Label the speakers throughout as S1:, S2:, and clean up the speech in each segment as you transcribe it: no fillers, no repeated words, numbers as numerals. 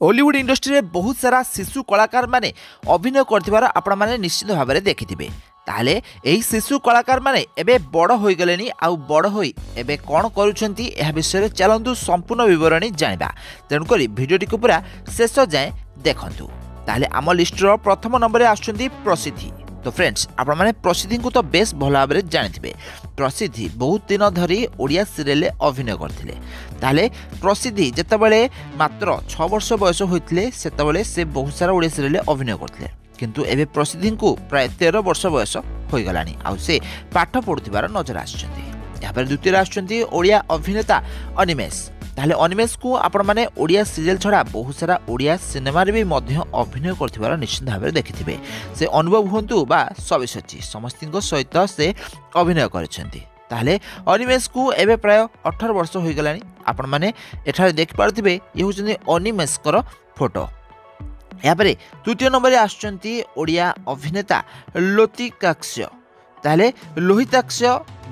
S1: Hollywood industry में बहुत सारा शिशु कलाकार माने अभिनय कर आपण मैंने निश्चित भाव में देखिथे। ताहले एही शिशु कलाकार माने एबे बड़ हो गले आउ बड़ होई एबे कौन करुछंती एहा विषय चलंतु संपूर्ण विवरणी जानिबा। तेणुक भिडियोटी को पूरा शेष जाए देखंतु। ताहले आम लिस्टर प्रथम नंबर आछुंती प्रसिद्धि। तो फ्रेंड्स आपण माने प्रसिद्धि को तो बेस भल भाव में जानिथिबे। प्रसिद्धि बहुत दिन धरी ओडिया सीरियल अभिनय करथिले। ताहले प्रसिद्धि जेतेबेले मात्र 6 वर्ष बयस होइथिले सेतेबेले से बहुत सारा ओडिया सीरियल अभिनय करथिले, किंतु एबे प्रसिद्धि को प्राय 13 वर्ष बयस होई गलानी आउ से पाठ पढुथिबार नजर आछुंती। या पर द्वितीय आछुंती ओडिया अभिनेता अनिमेष। ताहले अनिमेष को आपण माने ओडिया सीरियल छड़ा बहुत सारा ओडिया सिनेमा रे भी मध्य अभिनय करथिबार निश्चित भाव में देखिथिबे। से अनुभव हुंतु बा सविशची समस्तिंको सहित से अभिनय करछंती। ताहले अनिमेष को एबे प्राय 18 वर्ष होई गलानी। आपण माने एठारे देख पारथिबे ये होचनी अनिमेष कर फोटो। या परे तृतीय नंबर आछंती ओडिया अभिनेता लोहिताक्ष। ताहले लोहिताक्ष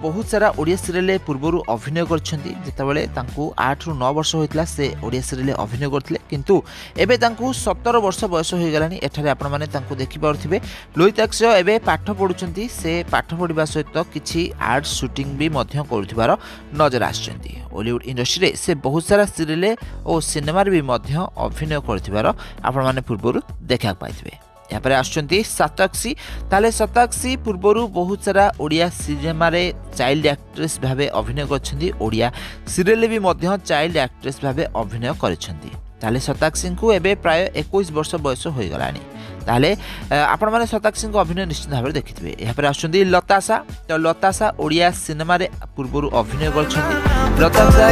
S1: बहुत सारा ओडिया सीरियल पूर्वर अभिनय करछंती। जेतेबेले तांकू 8 रु 9 वर्ष होइतला से ओडिया सीरियल अभिनय करथिले, किंतु एबे तांकू 17 वर्ष बयस होई गलानी। एठारे आपण माने तांकू देखि पारथिबे लोहिताक्ष एबे पाठ पढुछंती। से पाठ पढिबा सहित किछि आर्ट शूटिंग भी मध्य करथिबार नजर आछंती। हॉलीवुड इंडस्ट्री रे से बहुत सारा सीरियल और सिनेमा रे भी मध्य अभिनय करथिबार आपण माने पूर्वर देखा पाइथिबे। यहाँ पर आछंती शताक्षी। ताले शताक्षी पूर्वर बहुत सारा ओडिया सिनेमा रे चाइल्ड एक्ट्रेस भावे अभिनय करछंती। ओडिया सीरियल भी मध्य चाइल्ड एक्ट्रेस भावे अभिनय करछंती। ताले शताक्षी को एबे प्राय 21 वर्ष बयस होई गलानी। ताले आपण माने शताक्षी को अभिनय निश्चित भाव देखिथिबे। यहाँ पर आछंती लताशा। तो लताशा ओडिया सिनेमा रे पूर्वर अभिनय करछंती। लताशा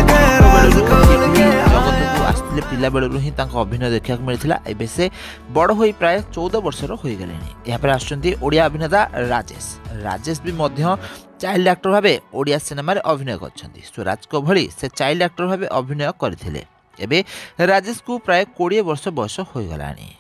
S1: आसले पिला बेलू ही अभिनय देखा मिलता। एबे से बड़ हो प्राय 14 वर्षर हो गले। यहाँ पर आछंती ओडिया अभिनेता राजेश। राजेश भी मध्य चाइल्ड एक्टर भावे ओडिया सिनेमा रे अभिनय करछंती। स्वराज को भली से चाइल्ड एक्टर भावे अभिनय करथिले। एबे राजेश को प्राय 20 वर्ष बयस हो गलानी।